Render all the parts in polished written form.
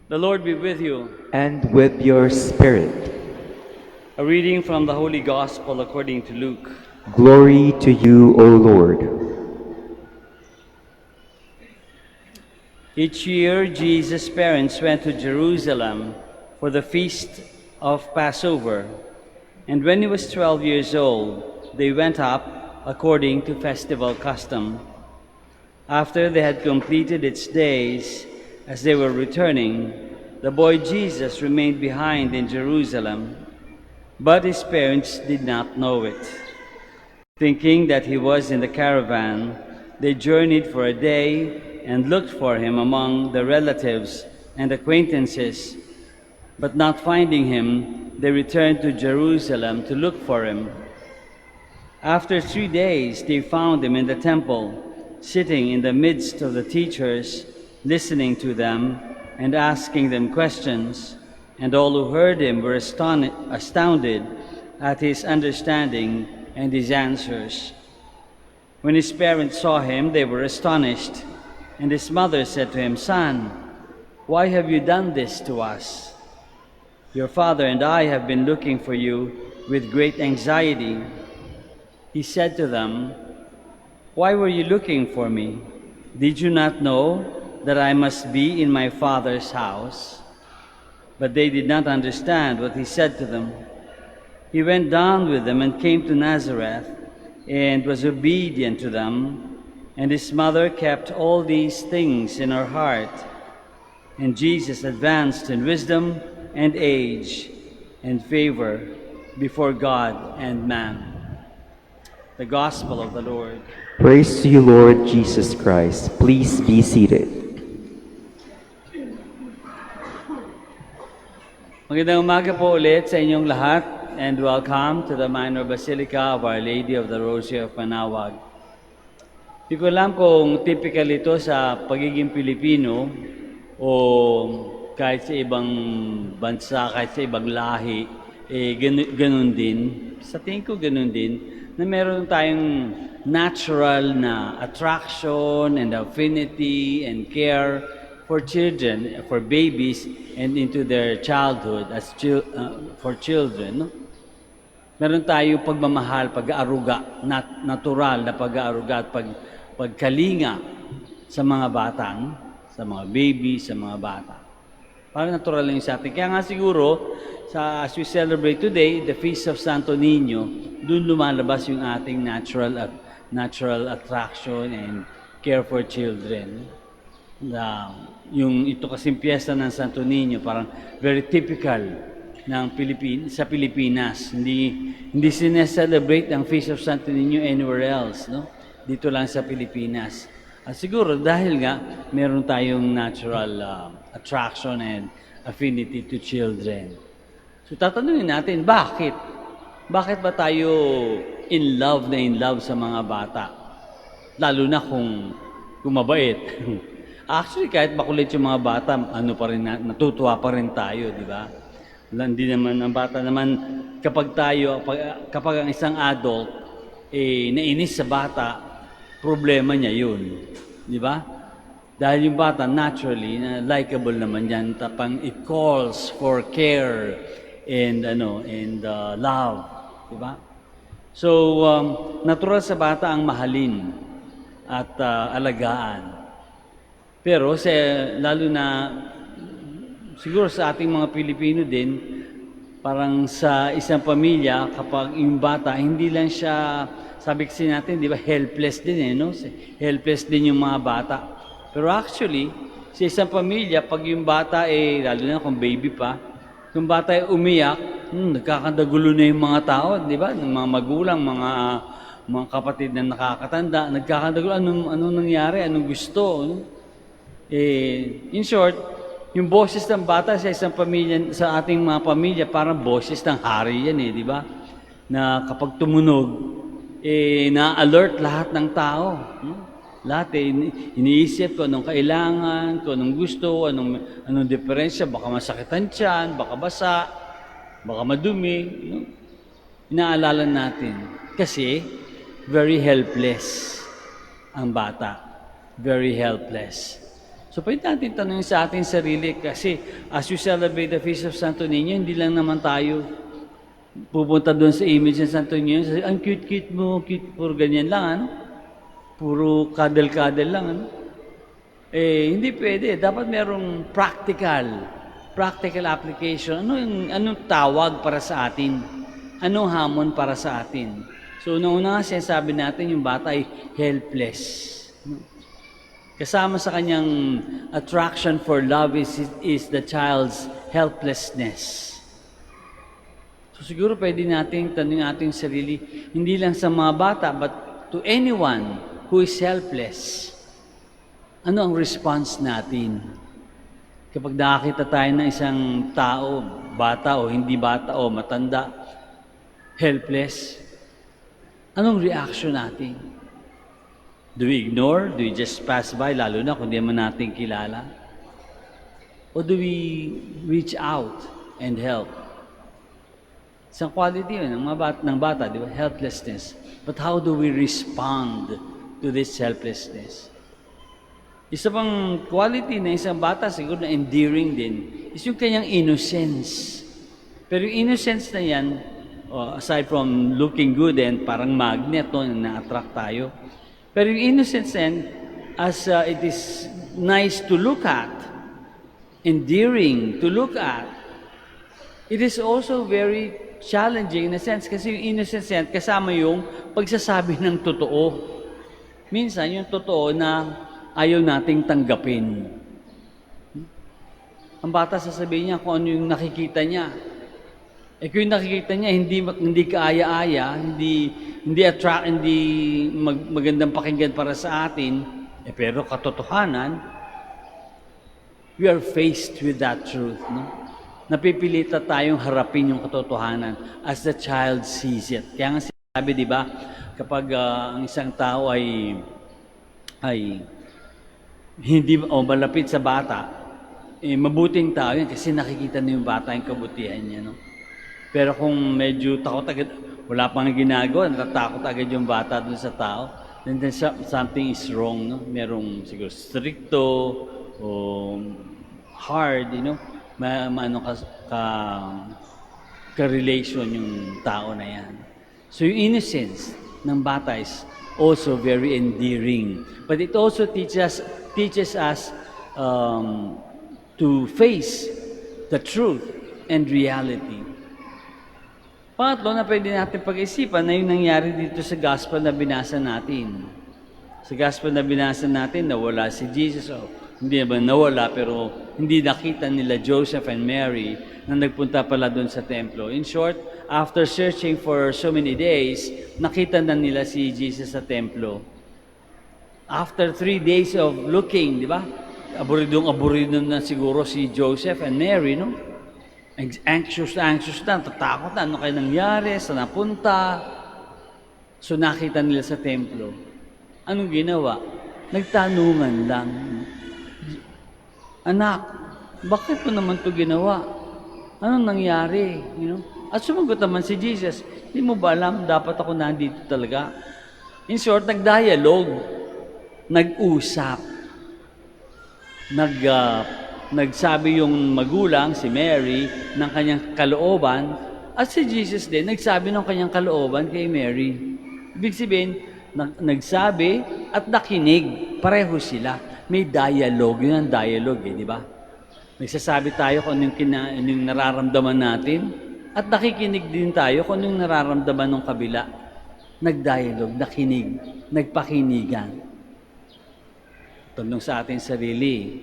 The Lord be with you. And with your spirit. A reading from the Holy Gospel according to Luke. Glory to you, O Lord. Each year, Jesus' parents went to Jerusalem for the feast of Passover. And when he was 12 years old, they went up according to festival custom. After they had completed its days, as they were returning, the boy Jesus remained behind in Jerusalem, but his parents did not know it. Thinking that he was in the caravan, they journeyed for a day and looked for him among the relatives and acquaintances. But not finding him, they returned to Jerusalem to look for him. After 3 days, they found him in the temple, sitting in the midst of the teachers, listening to them and asking them questions. And all who heard him were astounded at his understanding and his answers. When his parents saw him, they were astonished. And his mother said to him, "Son, why have you done this to us? Your father and I have been looking for you with great anxiety." He said to them, "Why were you looking for me? Did you not know that I must be in my Father's house?" But they did not understand what he said to them. He went down with them and came to Nazareth and was obedient to them. And his mother kept all these things in her heart. And Jesus advanced in wisdom and age and favor before God and man. The Gospel of the Lord. Praise to you, Lord Jesus Christ. Please be seated. Magandang umaga po ulit sa inyong lahat and welcome to the Minor Basilica of Our Lady of the Rosary of Manaoag. Di ko alam kung typical ito sa pagiging Pilipino o kahit sa ibang bansa, kahit sa ibang lahi, ganun din. Sa tingin ko ganun din na meron tayong natural na attraction and affinity and care for children, for babies, and into their childhood as for children. No? Meron tayong pagmamahal, pag-aaruga, natural na pag-aaruga at pagkalinga sa mga bata, no? Sa mga baby, sa mga bata. Parang natural lang sa atin. Kaya nga siguro, as we celebrate today, the Feast of Santo Niño, dun lumalabas yung ating natural attraction and care for children. Yung ito kasing piyesta ng Santo Niño, parang very typical ng sa Pilipinas. Hindi sineselebrate ang Feast of Santo Niño anywhere else, no? Dito lang sa Pilipinas. Siguro dahil nga meron tayong natural attraction and affinity to children. So tatanungin natin, bakit? Bakit ba tayo in love sa mga bata? Lalo na kung mabait. Actually, kahit makulit yung mga bata, natutuwa pa rin tayo, di ba? Hindi naman, ang bata naman, kapag ang isang adult, nainis sa bata, problema niya yun. Di ba? Dahil yung bata, naturally, likable naman yan. It calls for care and love. Di ba? So, natural sa bata ang mahalin at alagaan. Pero lalo na siguro sa ating mga Pilipino din, parang sa isang pamilya, kapag yung bata, hindi lang siya, sabi kasi natin, di ba, helpless din no? Helpless din yung mga bata. Pero actually, sa isang pamilya, pag yung bata lalo na kung baby pa, kung bata umiyak, nagkakandagulo na yung mga tao, di ba? Ng mga magulang, mga kapatid na nakakatanda, nagkakandagulo, anong nangyari, anong gusto, no? In short, yung boses ng bata sa isang pamilya, sa ating mga pamilya, parang boses ng hari yan di ba? Na kapag tumunog, na-alert lahat ng tao. No? Lahat iniisip ko anong kailangan, kung anong gusto, anong diferensya, baka masakitan tiyan, baka basa, baka madumi. No? Inaalala natin. Kasi, very helpless ang bata. Very helpless. So, pwede natin tanongin sa ating sarili kasi as we celebrate the Feast of Santo Niño, hindi lang naman tayo pupunta doon sa image ng Santo Niño. Ang cute-cute mo, cute, puro ganyan lang, ano? Puro cuddle-cuddle lang, ano? Hindi pwede. Dapat merong practical application. Anong tawag para sa atin? Anong hamon para sa atin? So, una sinasabi natin, yung bata ay helpless. Kasama sa kanyang attraction for love is the child's helplessness. So siguro pwede nating tanongin ating sarili, hindi lang sa mga bata, but to anyone who is helpless. Ano ang response natin? Kapag nakakita tayo ng isang tao, bata o hindi bata o matanda, helpless, anong reaction natin? Do we ignore? Do we just pass by, lalo na kung di man natin kilala? O do we reach out and help? Isang quality yun ng bata, di ba? Helplessness. But how do we respond to this helplessness? Isa pang quality ng isang bata, siguro na endearing din, is yung kanyang innocence. Pero yung innocence na yan, aside from looking good and parang magnet, no, na-attract tayo, pero yung innocence then, as it is nice to look at, endearing to look at, it is also very challenging in a sense kasi yung innocence yan kasama yung pagsasabi ng totoo. Minsan yung totoo na ayaw nating tanggapin. Ang bata sasabihin niya kung ano yung nakikita niya. Kung yung nakikita niya hindi kaaya-aya, hindi magandang pakinggan para sa atin, pero katotohanan, we are faced with that truth, no? Napipilita tayong harapin yung katotohanan as the child sees it. Kaya nga sinabi, di ba, kapag ang isang tao ay hindi malapit sa bata, mabuting tao yan kasi nakikita na yung bata yung kabutihan niya, no? Pero kung medyo takot agad, wala pang ginagawa, natatakot agad yung bata dun sa tao, then something is wrong, no? Merong siguro stricto o hard, ka-relation yung tao na yan. So yung innocence ng bata is also very endearing. But it also teaches us to face the truth and reality. Pangatlo na pwede natin pag-isipan na yung nangyari dito sa gospel na binasa natin. Sa gospel na binasa natin, nawala si Jesus. Hindi naman nawala, pero hindi nakita nila Joseph and Mary na nagpunta pala doon sa templo. In short, after searching for so many days, nakita na nila si Jesus sa templo. After 3 days of looking, di ba? Aburidong na siguro si Joseph and Mary, no? Anxious na, tatakot na, ano kayo nangyari, saan napunta. So nakita nila sa templo. Anong ginawa? Nagtanungan lang. Anak, bakit mo naman ito ginawa? Anong nangyari? At sumagot naman si Jesus, hindi mo ba alam, dapat ako nandito talaga? In short, nag-dialogue, nag-usap, nagsabi yung magulang, si Mary, ng kanyang kalooban, at si Jesus din, nagsabi ng kanyang kalooban kay Mary. Ibig sabihin, nagsabi at nakinig, pareho sila. May dialogue, yun ang dialogue, di ba? Nagsasabi tayo kung anong nararamdaman natin, at nakikinig din tayo kung anong nararamdaman ng kabila. Nag-dialogue, nakinig, nagpakinigan. Tanong sa ating sarili,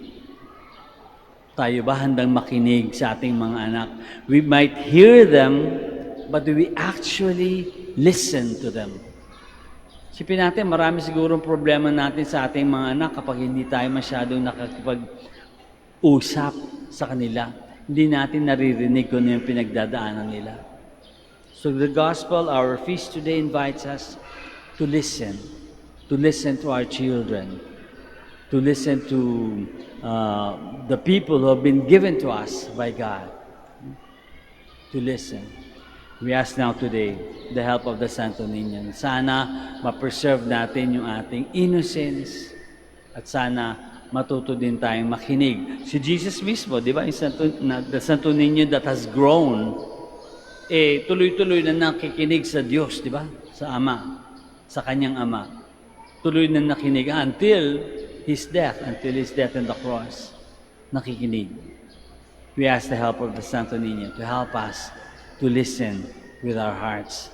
tayo ba handang makinig sa ating mga anak? We might hear them, but do we actually listen to them? Sipin natin, marami siguro problema natin sa ating mga anak kapag hindi tayo masyadong nakakipag-usap sa kanila. Hindi natin naririnig kung ano yung pinagdadaanan nila. So the gospel, our feast today invites us to listen to our children, to listen to the people who have been given to us by God, to listen. We ask now today the help of the Santo Niño. Sana ma-preserve natin yung ating innocence at sana matuto din tayong makinig. Si Jesus mismo, di ba, the Santo Niño that has grown, tuloy-tuloy na nakikinig sa Diyos, di ba? Sa Ama, sa kanyang Ama. Tuloy na nakinig until His death on the cross. Nakikinig. We ask the help of the Santo Niño to help us to listen with our hearts.